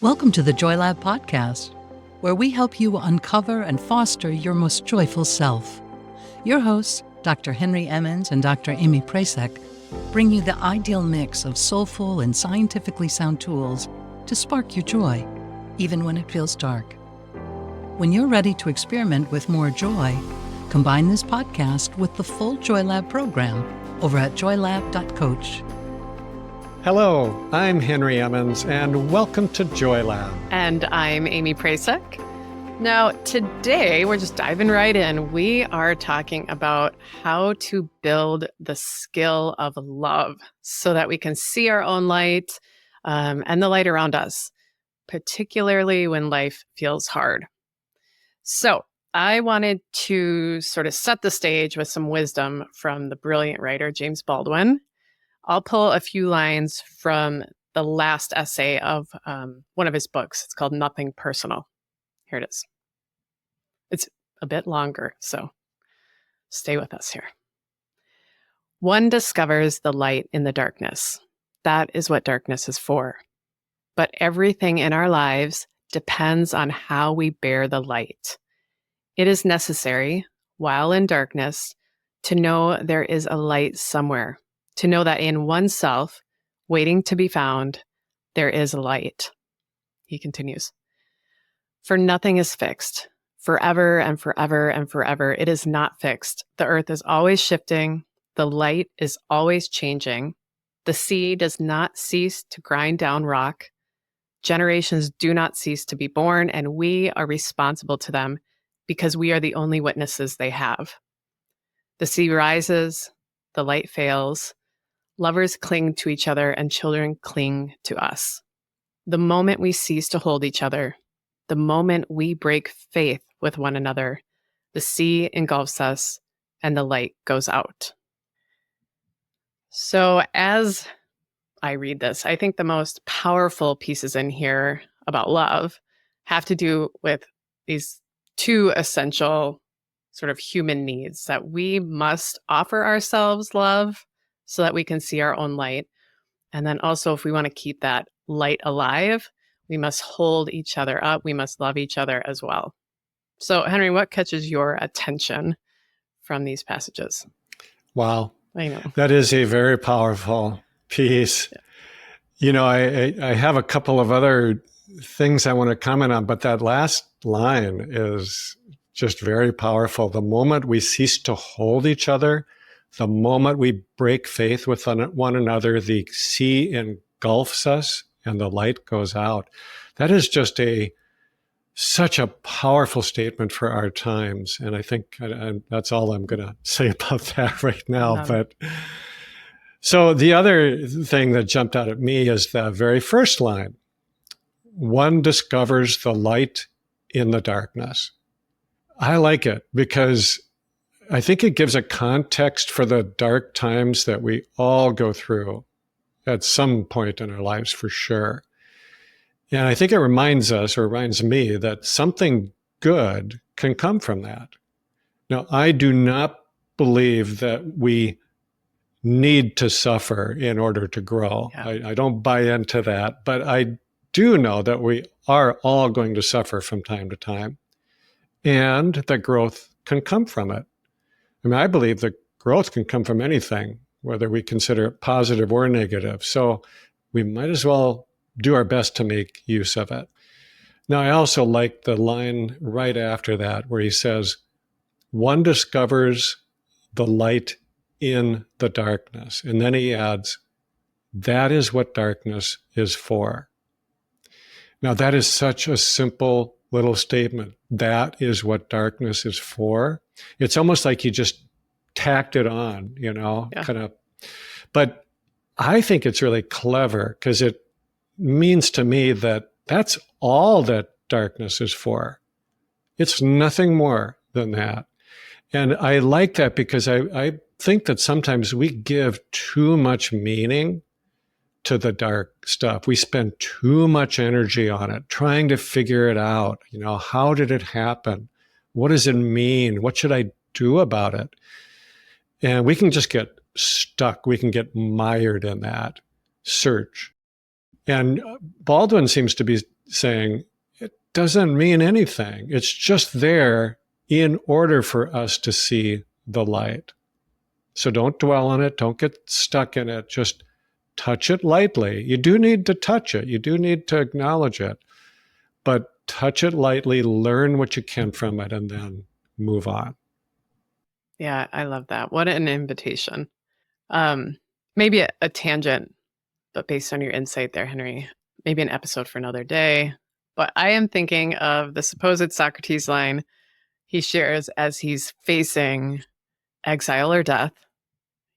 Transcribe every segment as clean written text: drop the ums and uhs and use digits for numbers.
Welcome to the Joy Lab podcast, where we help you uncover and foster your most joyful self. Your hosts, Dr. Henry Emmons and Dr. Amy Prasek, bring you the ideal mix of soulful and scientifically sound tools to spark your joy, even when it feels dark. When you're ready to experiment with more joy, combine this podcast with the full Joy Lab program over at joylab.coach. Hello, I'm Henry Emmons, and welcome to Joy Lab. And I'm Amy Prasek. Now, today we're just diving right in. We are talking about how to build the skill of love so that we can see our own light and the light around us, particularly when life feels hard. So I wanted to sort of set the stage with some wisdom from the brilliant writer, James Baldwin. I'll pull a few lines from the last essay of one of his books. It's called Nothing Personal. Here it is. It's a bit longer, so stay with us here. One discovers the light in the darkness. That is what darkness is for. But everything in our lives depends on how we bear the light. It is necessary, while in darkness, to know there is a light somewhere. To know that in oneself, waiting to be found, there is a light. He continues, for nothing is fixed, forever and forever and forever. It is not fixed. The earth is always shifting. The light is always changing. The sea does not cease to grind down rock. Generations do not cease to be born, and we are responsible to them because we are the only witnesses they have. The sea rises, the light fails. Lovers cling to each other and children cling to us. The moment we cease to hold each other, the moment we break faith with one another, the sea engulfs us and the light goes out. So as I read this, I think the most powerful pieces in here about love have to do with these two essential sort of human needs, that we must offer ourselves love so that we can see our own light. And then also, if we want to keep that light alive, we must hold each other up. We must love each other as well. So, Henry, what catches your attention from these passages? Wow. I know. That is a very powerful piece. Yeah. You know, I have a couple of other things I want to comment on, but that last line is just very powerful. The moment we cease to hold each other, the moment we break faith with one another, the sea engulfs us and the light goes out. That is just such a powerful statement for our times. And I think that's all I'm going to say about that right now. But so the other thing that jumped out at me is the very first line. One discovers the light in the darkness. I like it because I think it gives a context for the dark times that we all go through at some point in our lives, for sure. And I think it reminds me that something good can come from that. Now, I do not believe that we need to suffer in order to grow. Yeah. I don't buy into that, but I do know that we are all going to suffer from time to time, and that growth can come from it. I mean, I believe that growth can come from anything, whether we consider it positive or negative. So we might as well do our best to make use of it. Now, I also like the line right after that where he says, one discovers the light in the darkness. And then he adds, that is what darkness is for. Now, that is such a simple little statement. That is what darkness is for. It's almost like you just tacked it on, kind of. But I think it's really clever because it means to me that that's all that darkness is for. It's nothing more than that. And I like that because I think that sometimes we give too much meaning to the dark stuff. We spend too much energy on it, trying to figure it out. How did it happen? What does it mean? What should I do about it? And we can just get stuck. We can get mired in that search. And Baldwin seems to be saying, it doesn't mean anything. It's just there in order for us to see the light. So don't dwell on it. Don't get stuck in it. Just touch it lightly. You do need to touch it. You do need to acknowledge it. But touch it lightly, learn what you can from it, and then move on. Yeah, I love that. What an invitation. Maybe a tangent, but based on your insight there, Henry, maybe an episode for another day. But I am thinking of the supposed Socrates line he shares as he's facing exile or death.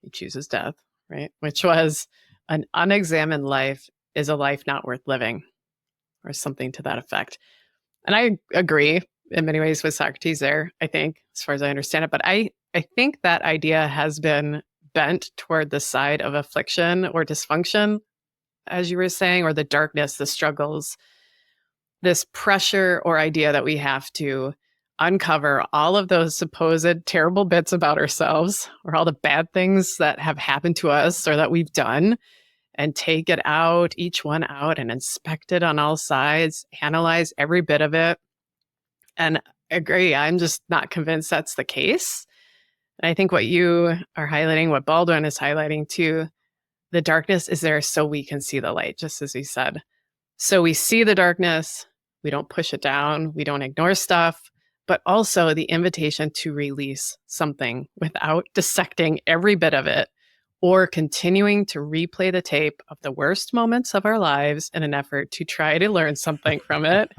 He chooses death, right? Which was, an unexamined life is a life not worth living, or something to that effect. And I agree in many ways with Socrates there, I think, as far as I understand it. But I think that idea has been bent toward the side of affliction or dysfunction, as you were saying, or the darkness, the struggles, this pressure or idea that we have to uncover all of those supposed terrible bits about ourselves, or all the bad things that have happened to us or that we've done, and take it out, each one out, and inspect it on all sides, analyze every bit of it. And agree, I'm just not convinced that's the case. And I think what you are highlighting, what Baldwin is highlighting too, the darkness is there so we can see the light, just as he said. So we see the darkness, we don't push it down, we don't ignore stuff, but also the invitation to release something without dissecting every bit of it, or continuing to replay the tape of the worst moments of our lives in an effort to try to learn something from it.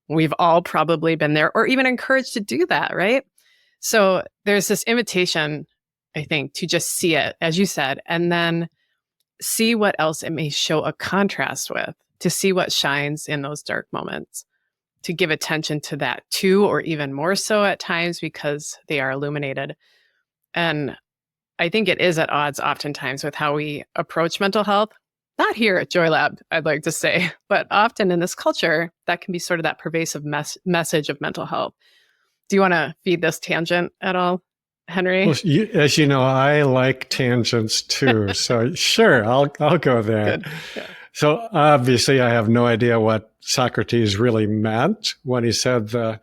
We've all probably been there, or even encouraged to do that, right? So there's this invitation, I think, to just see it, as you said, and then see what else it may show a contrast with, to see what shines in those dark moments, to give attention to that too, or even more so at times because they are illuminated. And I think it is at odds oftentimes with how we approach mental health. Not here at Joy Lab, I'd like to say, but often in this culture, that can be sort of that pervasive message of mental health. Do you want to feed this tangent at all, Henry? Well, as you know, I like tangents too. So sure, I'll go there. Good. Yeah. So obviously, I have no idea what Socrates really meant when he said the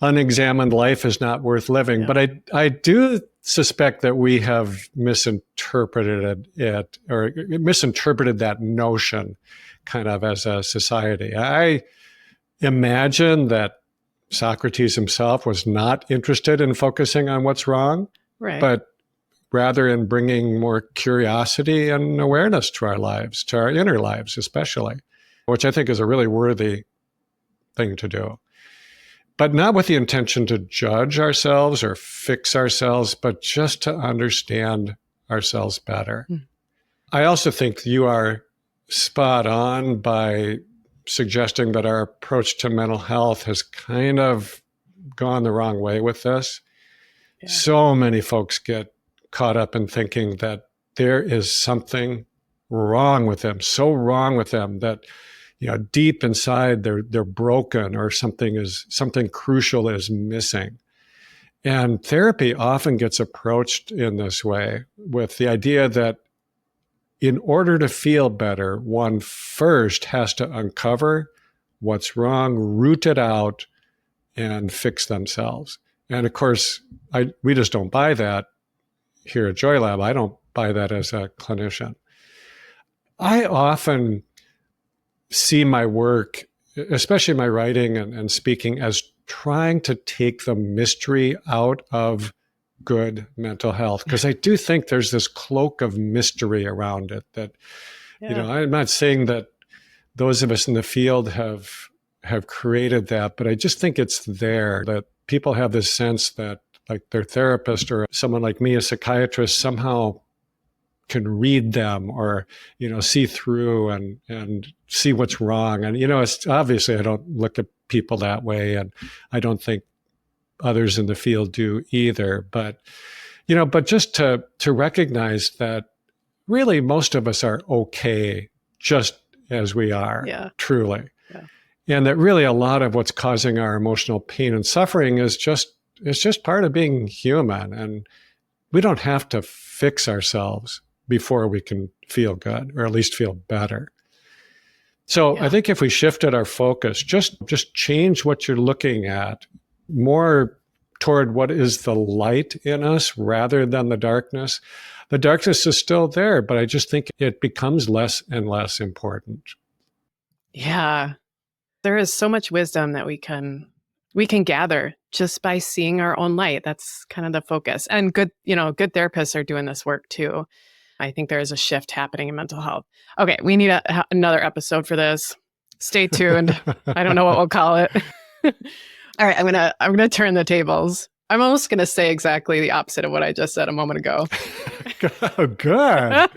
unexamined life is not worth living. Yeah. But I do suspect that we have misinterpreted it, or misinterpreted that notion kind of as a society. I imagine that Socrates himself was not interested in focusing on what's wrong, Right. but rather in bringing more curiosity and awareness to our lives, to our inner lives especially, which I think is a really worthy thing to do. But not with the intention to judge ourselves or fix ourselves, but just to understand ourselves better. I also think you are spot on by suggesting that our approach to mental health has kind of gone the wrong way with this. Yeah. So many folks get caught up in thinking that there is something wrong with them, so wrong with them that, you know, deep inside they're broken, or something crucial is missing. And therapy often gets approached in this way, with the idea that in order to feel better, one first has to uncover what's wrong, root it out, and fix themselves. And of course, we just don't buy that here at Joy Lab. I don't buy that as a clinician. I often see my work, especially my writing and speaking, as trying to take the mystery out of good mental health, because I do think there's this cloak of mystery around it that, you know, I'm not saying that those of us in the field have created that, but I just think it's there, that people have this sense that, like, their therapist or someone like me, a psychiatrist, somehow can read them, or, you know, see through and see what's wrong. And, you know, it's obviously, I don't look at people that way, and I don't think others in the field do either. But, you know, but just to recognize that really most of us are okay just as we are, truly. Yeah. And that really a lot of what's causing our emotional pain and suffering is just part of being human. And we don't have to fix ourselves before we can feel good, or at least feel better. So Yeah. I think if we shifted our focus, just change what you're looking at more toward what is the light in us rather than the darkness. The darkness is still there, but I just think it becomes less and less important. Yeah. There is so much wisdom that we can gather just by seeing our own light. That's kind of the focus. And good therapists are doing this work too. I think there is a shift happening in mental health. Okay, we need another episode for this. Stay tuned. I don't know what we'll call it. All right, I'm gonna turn the tables. I'm almost gonna say exactly the opposite of what I just said a moment ago. Oh, good.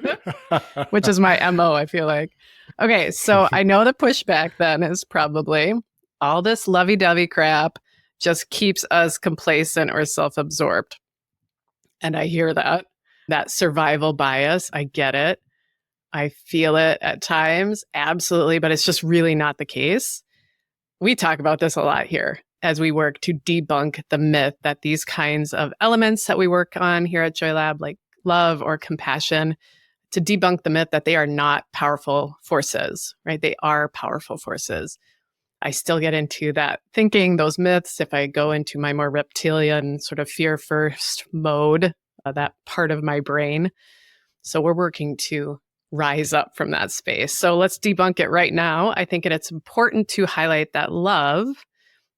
Which is my MO, I feel like. Okay, so I know the pushback then is probably all this lovey-dovey crap just keeps us complacent or self-absorbed. And I hear that survival bias. I get it. I feel it at times, absolutely, but it's just really not the case. We talk about this a lot here as we work to debunk the myth that these kinds of elements that we work on here at Joy Lab, like love or compassion, to debunk the myth that they are not powerful forces, right? They are powerful forces. I still get into that thinking, those myths, if I go into my more reptilian sort of fear first mode, that part of my brain. So we're working to rise up from that space. So let's debunk it right now. I think it's important to highlight that love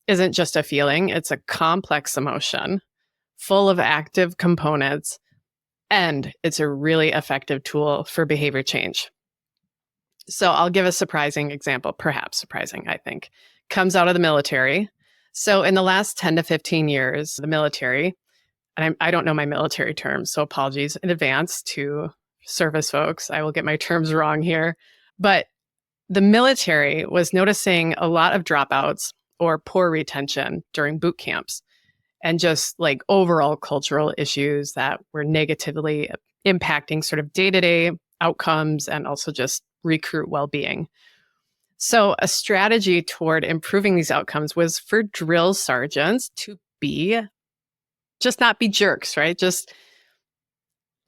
isn't just a feeling, it's a complex emotion full of active components, and it's a really effective tool for behavior change. So I'll give a surprising example, perhaps surprising, I think. Comes out of the military. So in the last 10 to 15 years, the military, and I don't know my military terms, so apologies in advance to service folks. I will get my terms wrong here. But the military was noticing a lot of dropouts or poor retention during boot camps and just like overall cultural issues that were negatively impacting sort of day-to-day outcomes and also just recruit well-being. So a strategy toward improving these outcomes was for drill sergeants to not be jerks, right? Just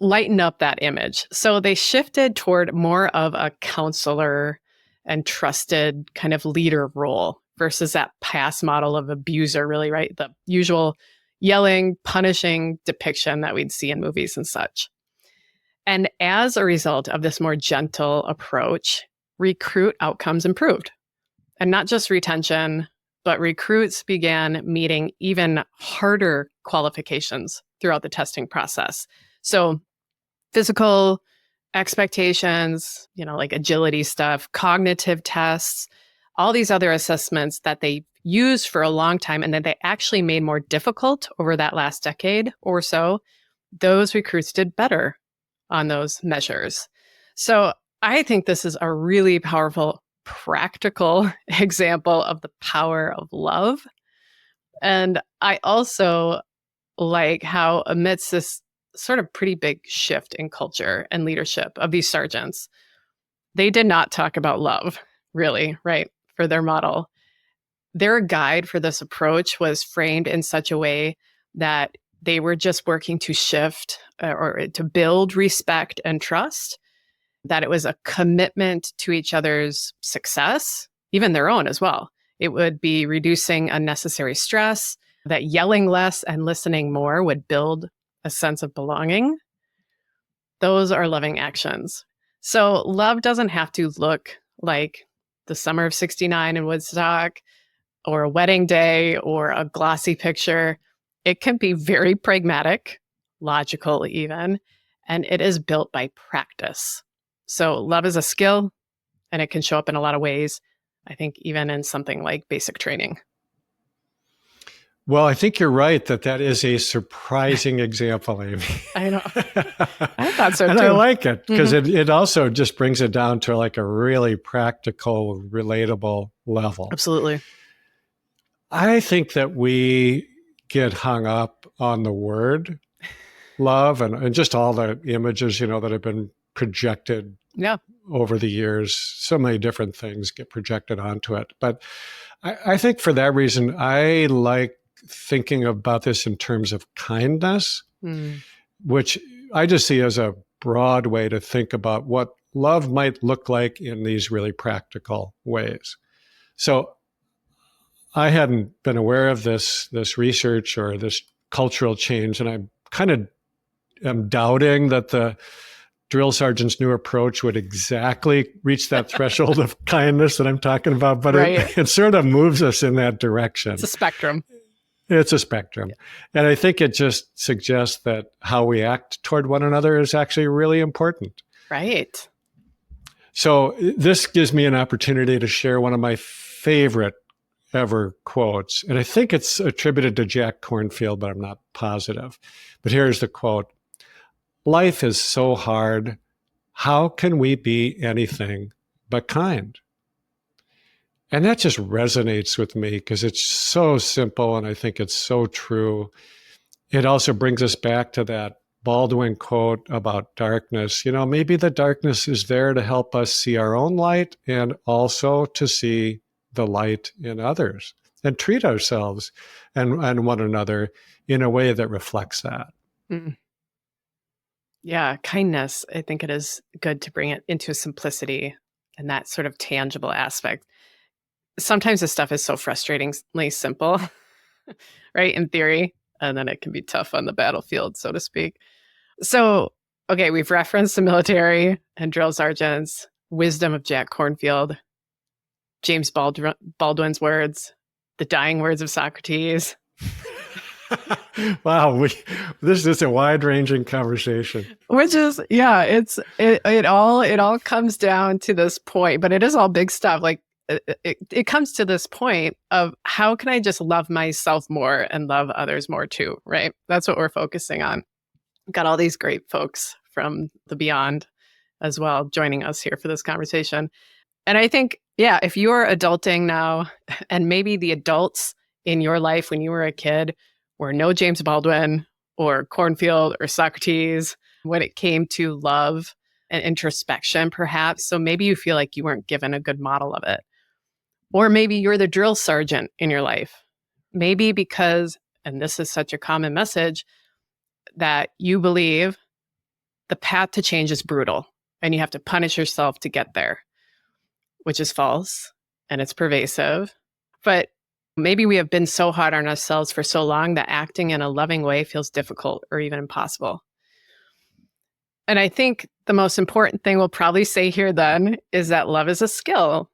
lighten up that image. So they shifted toward more of a counselor and trusted kind of leader role versus that past model of abuser, really, right? The usual yelling, punishing depiction that we'd see in movies and such. And as a result of this more gentle approach, recruit outcomes improved. And not just retention, but recruits began meeting even harder qualifications throughout the testing process. So physical expectations, like agility stuff, cognitive tests, all these other assessments that they used for a long time and that they actually made more difficult over that last decade or so, those recruits did better on those measures. So I think this is a really powerful, practical example of the power of love. And I also like how amidst this sort of pretty big shift in culture and leadership of these sergeants, they did not talk about love, really, right, for their model. Their guide for this approach was framed in such a way that they were just working to shift or to build respect and trust, that it was a commitment to each other's success, even their own as well. It would be reducing unnecessary stress, that yelling less and listening more would build a sense of belonging. Those are loving actions. So love doesn't have to look like the summer of '69 in Woodstock or a wedding day or a glossy picture. It can be very pragmatic, logical even, and it is built by practice. So love is a skill, and it can show up in a lot of ways, I think even in something like basic training. Well, I think you're right that is a surprising example, Amy. I know. I thought so too. And I like it because it also just brings it down to like a really practical, relatable level. Absolutely. I think that we get hung up on the word love and just all the images, that have been projected over the years. So many different things get projected onto it. But I think for that reason, I like thinking about this in terms of kindness, which I just see as a broad way to think about what love might look like in these really practical ways. So I hadn't been aware of this research or this cultural change, and I kind of am doubting that the drill sergeant's new approach would exactly reach that threshold of kindness that I'm talking about, but Right. it sort of moves us in that direction. It's a spectrum. It's a spectrum. Yeah. And I think it just suggests that how we act toward one another is actually really important. Right. So this gives me an opportunity to share one of my favorite ever quotes. And I think it's attributed to Jack Kornfield, but I'm not positive. But here's the quote. Life is so hard. How can we be anything but kind? And that just resonates with me because it's so simple and I think it's so true. It also brings us back to that Baldwin quote about darkness. Maybe the darkness is there to help us see our own light and also to see the light in others and treat ourselves and one another in a way that reflects that. Mm. Yeah, kindness. I think it is good to bring it into simplicity and that sort of tangible aspect. Sometimes this stuff is so frustratingly simple, right? In theory, and then it can be tough on the battlefield, so to speak. So, okay, we've referenced the military and drill sergeants, wisdom of Jack Kornfield, James Baldwin's words, the dying words of Socrates. Wow, this is a wide-ranging conversation. Which is, yeah, it all comes down to this point, but it is all big stuff. Like it comes to this point of how can I just love myself more and love others more too, right? That's what we're focusing on. Got all these great folks from the beyond as well joining us here for this conversation. And I think, yeah, if you're adulting now, and maybe the adults in your life when you were a kid were no James Baldwin or Kornfield or Socrates when it came to love and introspection, perhaps. So maybe you feel like you weren't given a good model of it. Or maybe you're the drill sergeant in your life. Maybe because, and this is such a common message, that you believe the path to change is brutal and you have to punish yourself to get there, which is false and it's pervasive. But maybe we have been so hard on ourselves for so long that acting in a loving way feels difficult or even impossible. And I think the most important thing we'll probably say here then is that love is a skill.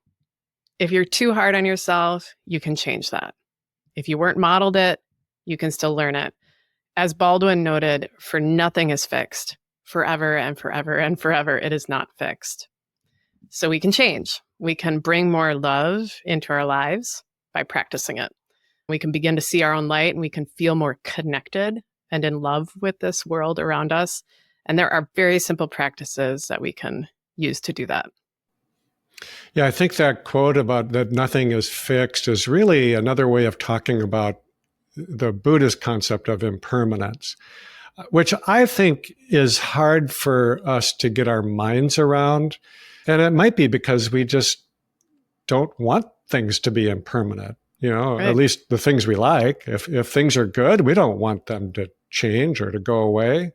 If you're too hard on yourself, you can change that. If you weren't modeled it, you can still learn it. As Baldwin noted, for nothing is fixed. Forever and forever and forever, it is not fixed. So we can change. We can bring more love into our lives by practicing it. We can begin to see our own light and we can feel more connected and in love with this world around us. And there are very simple practices that we can use to do that. Yeah, I think that quote about that nothing is fixed is really another way of talking about the Buddhist concept of impermanence, which I think is hard for us to get our minds around. And it might be because we just don't want things to be impermanent, right. At least the things we like. If things are good, we don't want them to change or to go away.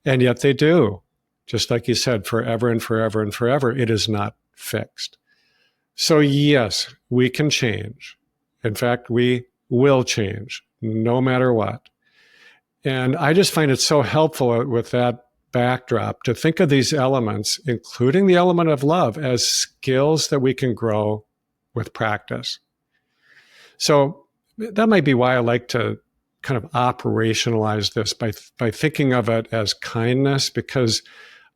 And yet they do. Just like you said, forever and forever and forever, it is not fixed. So yes, we can change. In fact, we will change no matter what. And I just find it so helpful with that backdrop to think of these elements, including the element of love, as skills that we can grow with practice. So that might be why I like to kind of operationalize this by thinking of it as kindness, because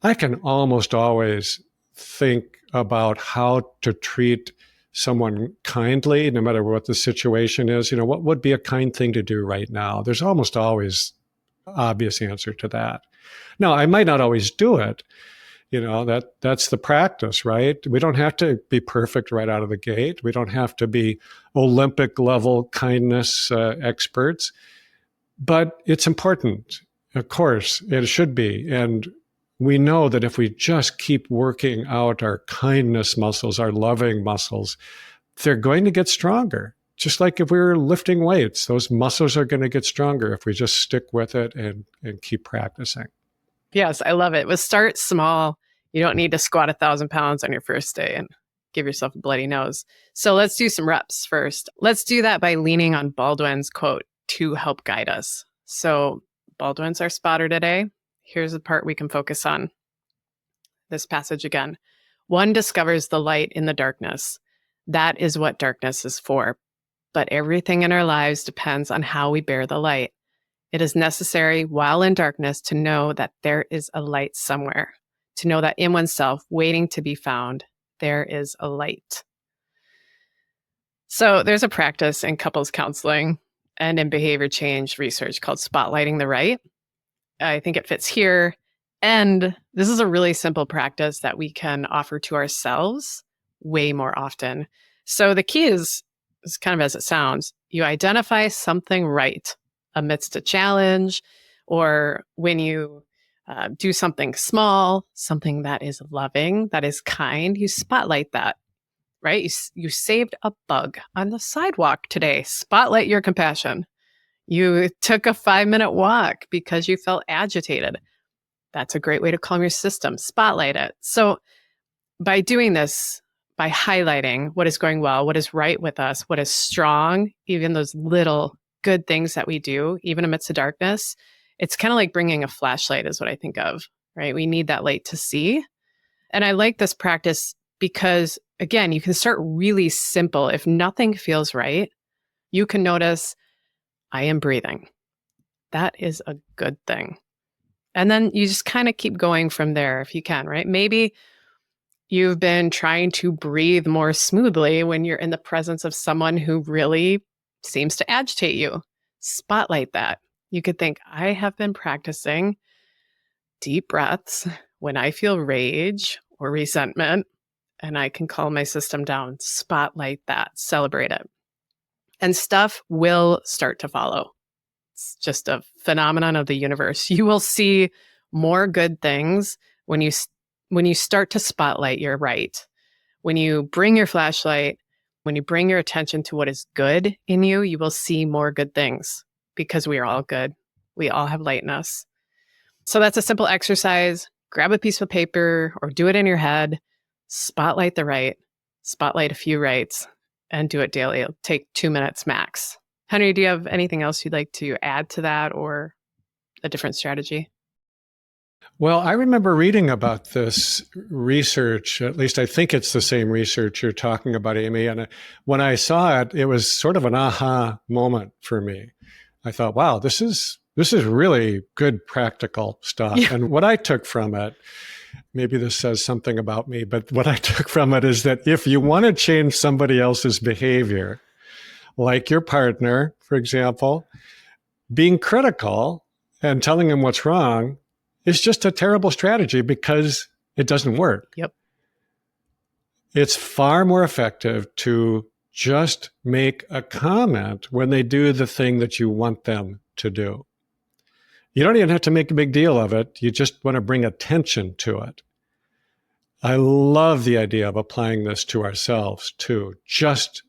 I can almost always think about how to treat someone kindly, no matter what the situation is. What would be a kind thing to do right now? There's almost always an obvious answer to that. Now, I might not always do it. That's the practice, right? We don't have to be perfect right out of the gate. We don't have to be Olympic level kindness experts, but it's important. Of course, it should be. And we know that if we just keep working out our kindness muscles, our loving muscles, they're going to get stronger. Just like if we were lifting weights, those muscles are going to get stronger if we just stick with it and keep practicing. Yes, I love it. We'll start small You don't need to squat 1,000 pounds on your first day and give yourself a bloody nose. So let's do some reps first. Let's do that by leaning on Baldwin's quote to help guide us. So Baldwin's our spotter today. Here's the part we can focus on. This passage again. One discovers the light in the darkness. That is what darkness is for. But everything in our lives depends on how we bear the light. It is necessary while in darkness to know that there is a light somewhere, to know that in oneself, waiting to be found, there is a light. So there's a practice in couples counseling and in behavior change research called spotlighting the right. I think it fits here. And this is a really simple practice that we can offer to ourselves way more often. So the key is kind of as it sounds, you identify something right amidst a challenge, or when you do something small, something that is loving, that is kind, you spotlight that, right? You saved a bug on the sidewalk today. Spotlight your compassion. You took a 5-minute walk because you felt agitated. That's a great way to calm your system. Spotlight it. So by doing this, by highlighting what is going well, what is right with us, what is strong, even those little good things that we do, even amidst the darkness, it's kind of like bringing a flashlight is what I think of, right? We need that light to see. And I like this practice because, again, you can start really simple. If nothing feels right, you can notice, I am breathing. That is a good thing. And then you just kind of keep going from there if you can, right? Maybe you've been trying to breathe more smoothly when you're in the presence of someone who really seems to agitate you. Spotlight that. You could think, I have been practicing deep breaths when I feel rage or resentment, and I can calm my system down. Spotlight that, celebrate it. And stuff will start to follow. It's just a phenomenon of the universe. You will see more good things when you start to spotlight your right. When you bring your flashlight, when you bring your attention to what is good in you, you will see more good things because we are all good. We all have light in us. So that's a simple exercise. Grab a piece of paper or do it in your head. Spotlight the right. Spotlight a few rights and do it daily. It'll take 2 minutes max. Henry, do you have anything else you'd like to add to that or a different strategy? Well, I remember reading about this research, at least I think it's the same research you're talking about, Amy. And when I saw it, it was sort of an aha moment for me. I thought, wow, this is really good practical stuff. Yeah. And what I took from it, maybe this says something about me, but what I took from it is that if you want to change somebody else's behavior, like your partner, for example, being critical and telling them what's wrong is just a terrible strategy because it doesn't work. Yep. It's far more effective to just make a comment when they do the thing that you want them to do. You don't even have to make a big deal of it. You just want to bring attention to it. I love the idea of applying this to ourselves too. Just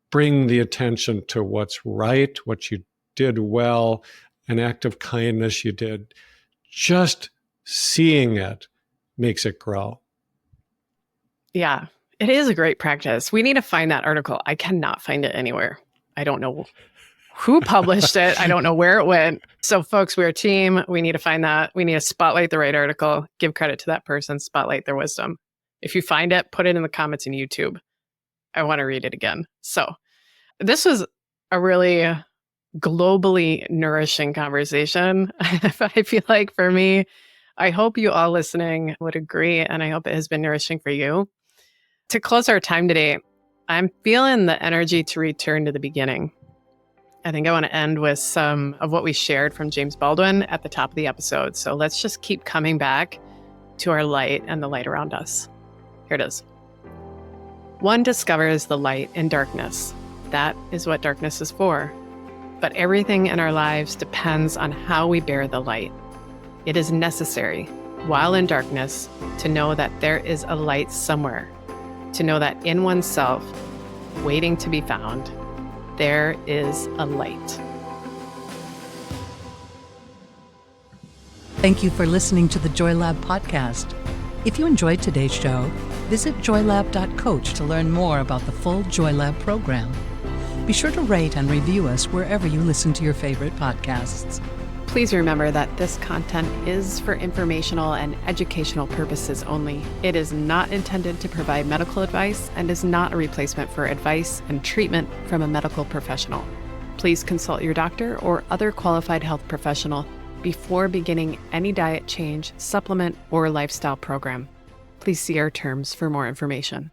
bring the attention to what's right, what you did well, an act of kindness you did. Just seeing it makes it grow. Yeah, it is a great practice. We need to find that article. I cannot find it anywhere. I don't know who published it. I don't know where it went. So folks, we're a team. We need to find that. We need to spotlight the right article, give credit to that person, spotlight their wisdom. If you find it, put it in the comments in YouTube. I want to read it again. So this was a really globally nourishing conversation. I feel like for me, I hope you all listening would agree, and I hope it has been nourishing for you. To close our time today, I'm feeling the energy to return to the beginning. I think I want to end with some of what we shared from James Baldwin at the top of the episode. So let's just keep coming back to our light and the light around us. Here it is. One discovers the light in darkness. That is what darkness is for. But everything in our lives depends on how we bear the light. It is necessary, while in darkness, to know that there is a light somewhere, to know that in oneself, waiting to be found, there is a light. Thank you for listening to the Joy Lab podcast. If you enjoyed today's show, visit joylab.coach to learn more about the full JoyLab program. Be sure to rate and review us wherever you listen to your favorite podcasts. Please remember that this content is for informational and educational purposes only. It is not intended to provide medical advice and is not a replacement for advice and treatment from a medical professional. Please consult your doctor or other qualified health professional before beginning any diet change, supplement, or lifestyle program. Please see our terms for more information.